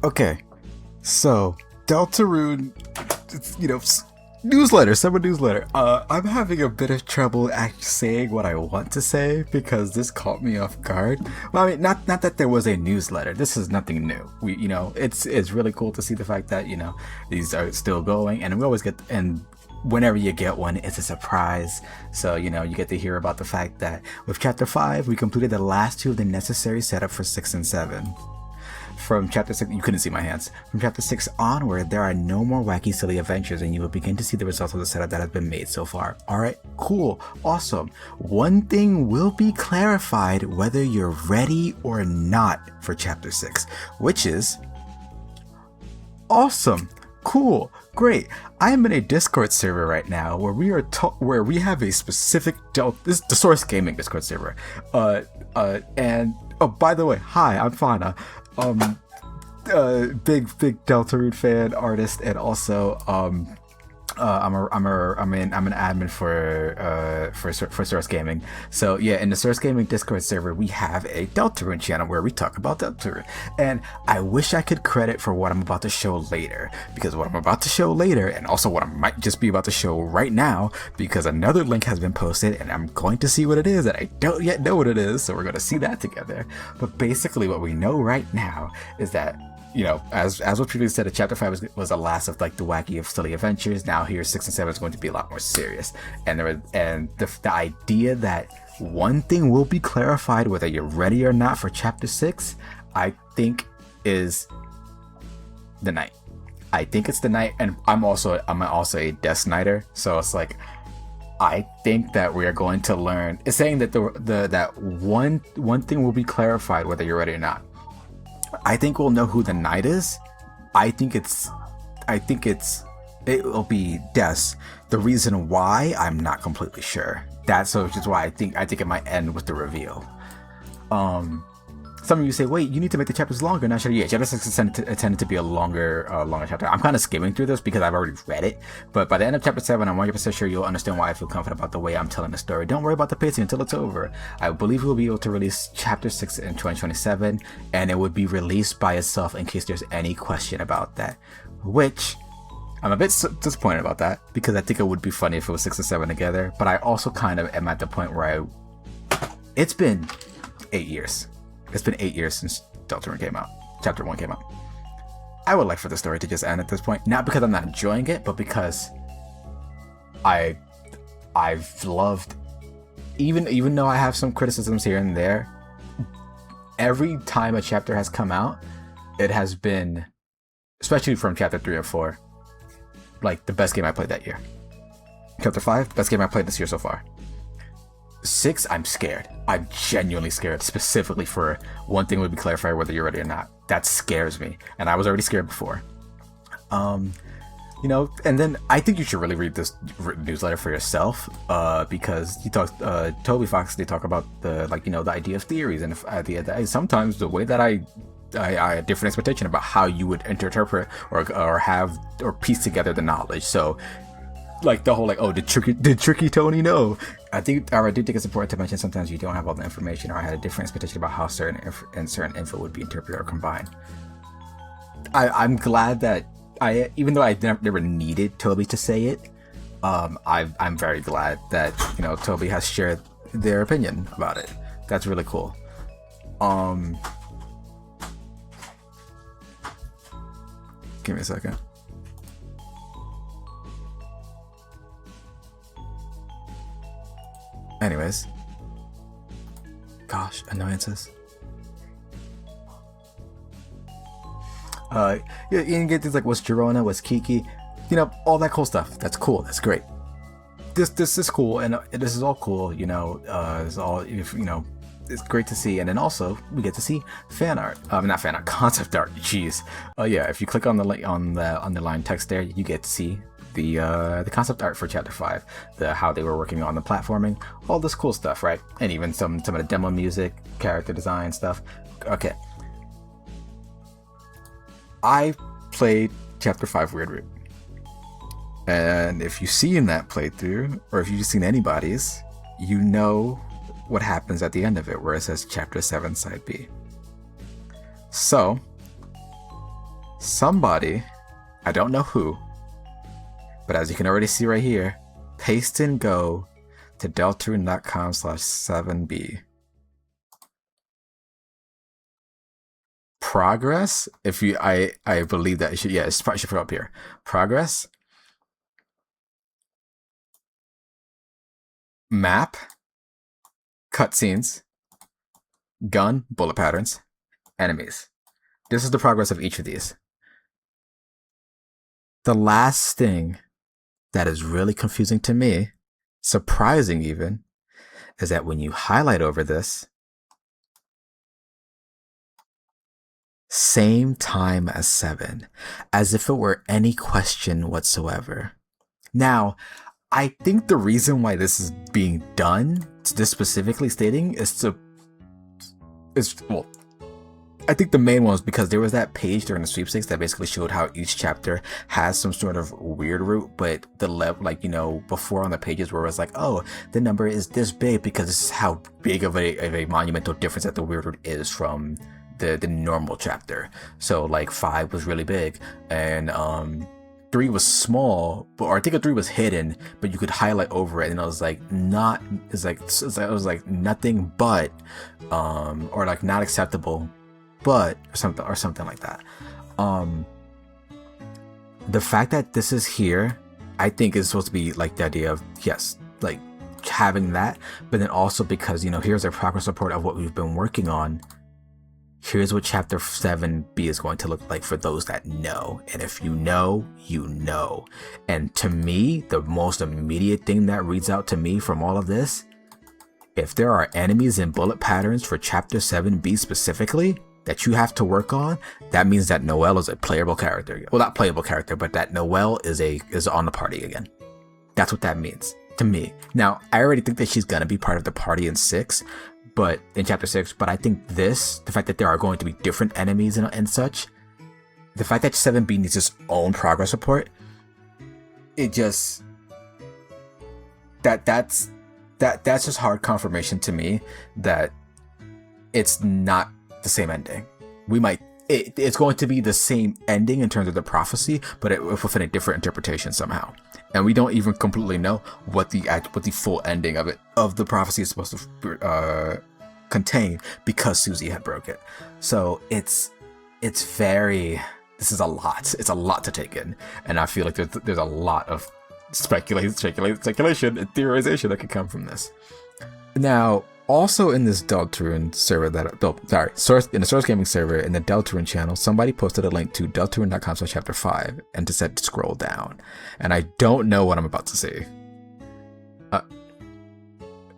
Okay, so Deltarune, newsletter, summer newsletter. I'm having a bit of trouble actually saying what I want to say because this caught me off guard. Well, I mean, not that there was a newsletter. This is nothing new. It's really cool to see the fact that these are still going, and we always get and. Whenever you get one, it's a surprise. So, you get to hear about the fact that with Chapter 5, we completed the last two of the necessary setup for 6 and 7. From Chapter 6, you couldn't see my hands. From Chapter 6 onward, there are no more wacky, silly adventures, and you will begin to see the results of the setup that has been made so far. Alright, cool, awesome. One thing will be clarified whether you're ready or not for Chapter 6, which is awesome. Cool, great. I am in a Discord server right now where where we have a specific this is the Source Gaming Discord server. And oh, by the way, hi, I'm Fauna. Big Deltarune fan, artist, and also I'm an admin for Source Gaming. So yeah, in the Source Gaming Discord server, we have a Deltarune channel where we talk about Deltarune. And I wish I could credit for what I'm about to show later, because what I'm about to show later, and also what I might just be about to show right now, because another link has been posted, and I'm going to see what it is, and I don't yet know what it is, so we're going to see that together. But basically, what we know right now is that as was previously said, Chapter 5 was the last of like the wacky of silly adventures. Now here 6 and 7 is going to be a lot more serious. And the idea that one thing will be clarified whether you're ready or not for Chapter 6, I think is the night. I think it's the night, and I'm also a Death Knighter, so it's like I think that we are going to learn. It's saying that that one thing will be clarified whether you're ready or not. I think we'll know who the knight is. I think it will be Des. The reason why, I'm not completely sure. Which is why I think it might end with the reveal. Some of you say, wait, you need to make the chapters longer. Not sure. Yeah, chapter 6 is tended to be a longer chapter. I'm kind of skimming through this because I've already read it. But by the end of chapter 7, I'm 100% sure you'll understand why I feel confident about the way I'm telling the story. Don't worry about the pacing until it's over. I believe we'll be able to release chapter 6 in 2027, and it would be released by itself in case there's any question about that. Which, I'm a bit disappointed about that, because I think it would be funny if it was 6 and 7 together. But I also kind of am at the point where it's been 8 years. It's been 8 years since Deltarune came out. Chapter 1 came out. I would like for the story to just end at this point. Not because I'm not enjoying it, but because I've loved, even though I have some criticisms here and there, every time a chapter has come out, it has been, especially from chapter 3 and 4, like the best game I played that year. Chapter 5, best game I played this year so far. 6, I'm scared. I'm genuinely scared, specifically for one thing would be clarified whether you're ready or not. That scares me, and I was already scared before. And then I think you should really read this newsletter for yourself, because he talks, Toby Fox, they talk about the idea of theories, and sometimes the way that I had different expectation about how you would interpret or piece together the knowledge. So, like the whole did tricky Tony know? I do think it's important to mention sometimes you don't have all the information, or I had a different expectation about how certain info would be interpreted or combined. I'm glad that even though I never needed Toby to say it, I'm very glad that Toby has shared their opinion about it. That's really cool. Give me a second. Anyways, gosh, annoyances. You can get things like what's Girona, what's Kiki, all that cool stuff. That's cool. That's great. This is cool, and this is all cool. It's all it's great to see, and then also we get to see fan art. Not fan art, concept art. Jeez. Yeah, if you click on the link on the underlined text there, you get to see the concept art for chapter 5, how they were working on the platforming, all this cool stuff, right? And even some of the demo music, character design stuff. Okay, I played chapter 5 Weird Root, and if you've seen that playthrough, or if you've seen anybody's, you know what happens at the end of it, where it says chapter 7 side B. So somebody, I don't know who, but as you can already see right here, paste and go to deltarune.com/7b. Progress, if you, I believe that it should, yeah, it should put up here. Progress, map, cutscenes, gun, bullet patterns, enemies. This is the progress of each of these. The last thing that is really confusing to me, surprising even, is that when you highlight over this, same time as 7, as if it were any question whatsoever. Now, I think the reason why this is being done, this specifically stating, well, I think the main one was because there was that page during the sweepstakes that basically showed how each chapter has some sort of weird root, but the level, like, you know, before on the pages where it was like, oh, the number is this big because this is how big of a monumental difference that the weird root is from the normal chapter. So like 5 was really big, and 3 was small, or I think a 3 was hidden, but you could highlight over it, and I was like, it was like nothing but, or like not acceptable, but or something like that. The fact that this is here, I think is supposed to be like the idea of, yes, like having that, but then also because, you know, here's a progress report of what we've been working on. Here's what chapter 7b is going to look like for those that know. And if you know, you know. And to me, the most immediate thing that reads out to me from all of this, if there are enemies and bullet patterns for chapter 7b specifically that you have to work on, that means that Noelle is a playable character. Well, not playable character, but that Noelle is on the party again. That's what that means to me. Now, I already think that she's gonna be part of the party in 6, but in chapter 6, but I think the fact that there are going to be different enemies and such, the fact that 7b needs its own progress report, it just, that's just hard confirmation to me that it's not the same ending. It's going to be the same ending in terms of the prophecy, but it within a different interpretation somehow. And we don't even completely know what the full ending of the prophecy is supposed to contain, because Susie had broke it. So this is a lot. It's a lot to take in, and I feel like there's a lot of speculation and theorization that could come from this. Now, also in this Deltarune server in the Source Gaming server in the Deltarune channel, somebody posted a link to deltarune.com/chapter 5 and to set scroll down. And I don't know what I'm about to see.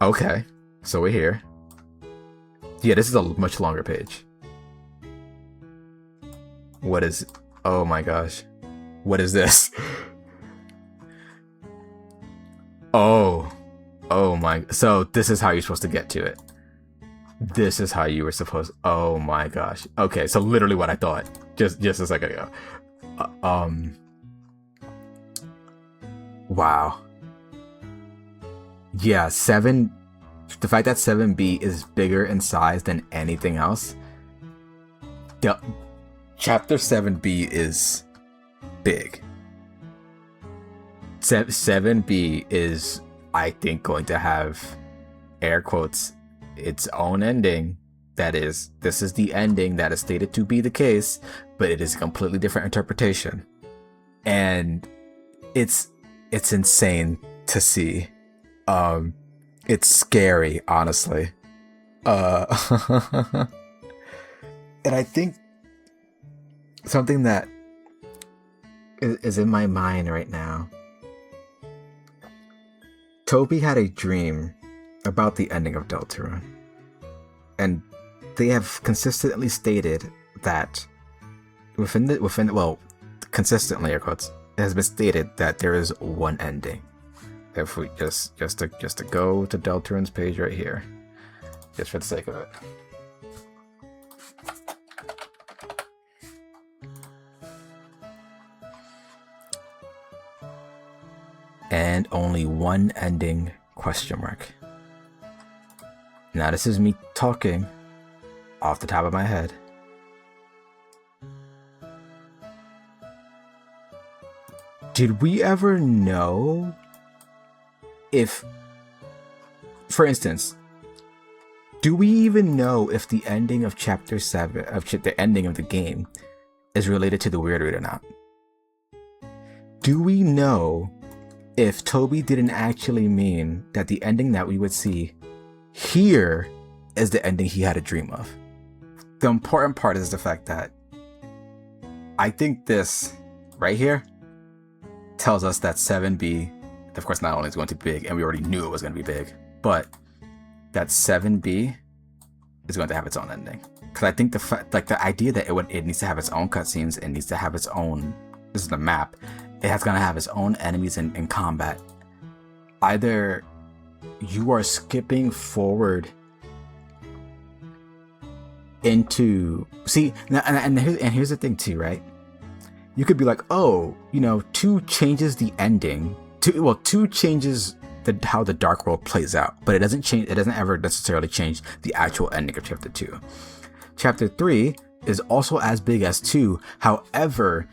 Okay, so we're here. Yeah, this is a much longer page. What is, oh my gosh. What is this? Oh my, so this is how you're supposed to get to it. This is how you were supposed, oh my gosh. Okay, so literally what I thought just a second ago. Wow. Yeah, the fact that 7b is bigger in size than anything else. Chapter 7b is big. 7b is, I think, going to have, air quotes, its own ending. That is, this is the ending that is stated to be the case, but it is a completely different interpretation. And it's insane to see. It's scary, honestly. And I think something that is in my mind right now. Toby had a dream about the ending of Deltarune, and they have consistently stated that consistently, air quotes, it has been stated that there is one ending. If we just to go to Deltarune's page right here, just for the sake of it. And only one ending, question mark. Now this is me talking off the top of my head. did we ever know if, for instance, do we even know if the ending of chapter 7, the ending of the game, is related to the Weird Root or not? Do we know if Toby didn't actually mean that the ending that we would see here is the ending he had a dream of? The important part is the fact that I think this right here tells us that 7B, of course, not only is going to be big, and we already knew it was going to be big, but that 7B is going to have its own ending. Because I think the idea that it needs to have its own cutscenes, it needs to have its own, this is the map, it has going to have its own enemies in combat. Either you are skipping forward into, see, and here's the thing too, right? You could be like, oh, 2 changes the ending. 2 changes how the Dark World plays out, but it doesn't ever necessarily change the actual ending of chapter 2. Chapter 3 is also as big as 2. However,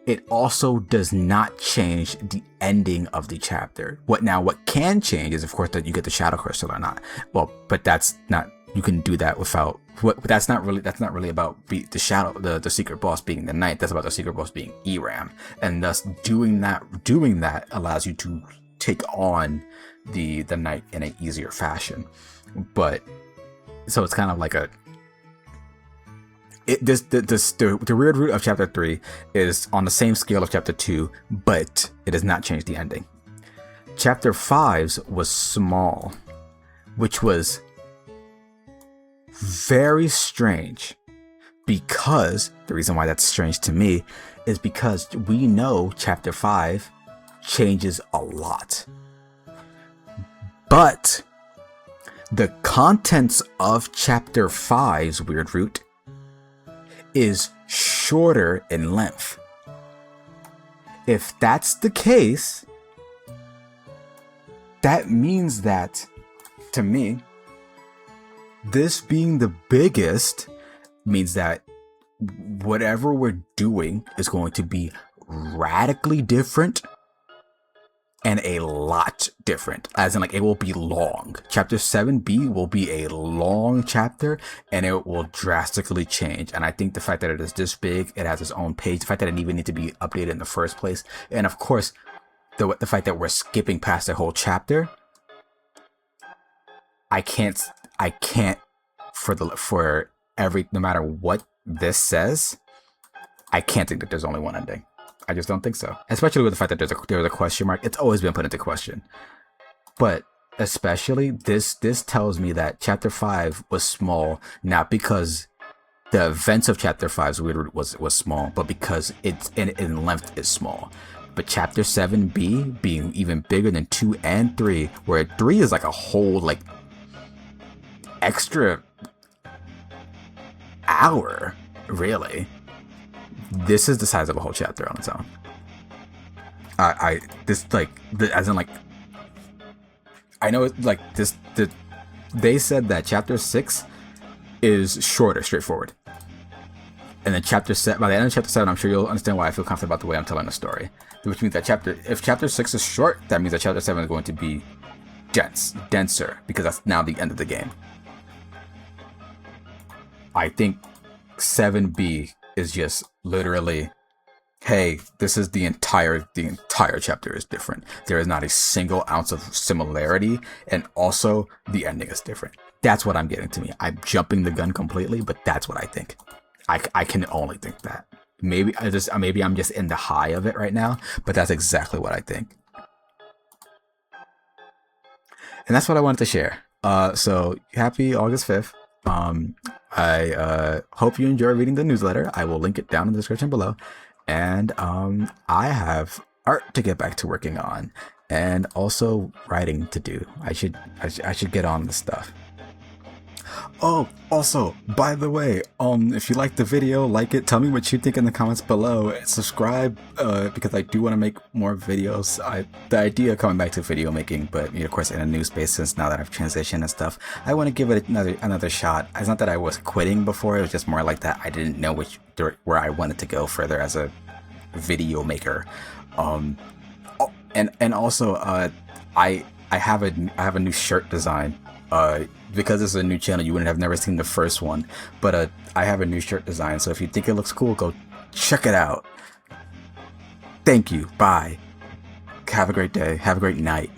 it also does not change the ending of the chapter. What can change is, of course, that you get the Shadow Crystal or not. Well, but that's not, you can do that without, that's not really about the secret boss being the knight. That's about the secret boss being Eram, and thus doing that allows you to take on the knight in an easier fashion. But so it's kind of like the Weird Root of chapter 3 is on the same scale of chapter 2, but it does not change the ending. Chapter 5's was small, which was very strange, because the reason why that's strange to me is because we know chapter 5 changes a lot, but the contents of chapter 5's Weird Root is shorter in length. If that's the case, that means that, to me, this being the biggest means that whatever we're doing is going to be radically different and a lot different, as in, like, it will be long. Chapter 7B will be a long chapter, and it will drastically change. And I think the fact that it is this big, it has its own page, the fact that it even need to be updated in the first place, and of course, the fact that we're skipping past the whole chapter, I can't no matter what this says, I can't think that there's only one ending. I just don't think so. Especially with the fact that there's a question mark. It's always been put into question. But especially this tells me that chapter 5 was small, not because the events of chapter 5's Weird was small, but because it's in length is small. But chapter 7B being even bigger than 2 and 3, where 3 is like a whole like extra hour, really. This is the size of a whole chapter on its own. I know it's like this. They said that chapter 6 is shorter, straightforward, and then chapter 7. By the end of chapter 7, I'm sure you'll understand why I feel confident about the way I'm telling the story. Which means that if chapter 6 is short, that means that chapter 7 is going to be denser, because that's now the end of the game. I think 7B is just literally, hey, this is the entire chapter is different. There is not a single ounce of similarity, and also the ending is different. That's what I'm getting to me. I'm jumping the gun completely, but that's what I think. I can only think that. Maybe I'm just in the high of it right now, but that's exactly what I think. And that's what I wanted to share. So happy August 5th. I hope you enjoy reading the newsletter. I will link it down in the description below. And I have art to get back to working on, and also writing to do. I should get on this stuff. Oh, also, by the way, if you like the video, like it, tell me what you think in the comments below, and subscribe, because I do want to make more videos. The idea of coming back to video making, but of course in a new space, since now that I've transitioned and stuff, I want to give it another shot. It's not that I was quitting before, it was just more like that I didn't know where I wanted to go further as a video maker. Um, oh, and also, I have a new shirt design. Because it's a new channel, you wouldn't have never seen the first one. But I have a new shirt design, so if you think it looks cool, go check it out. Thank you. Bye. Have a great day. Have a great night.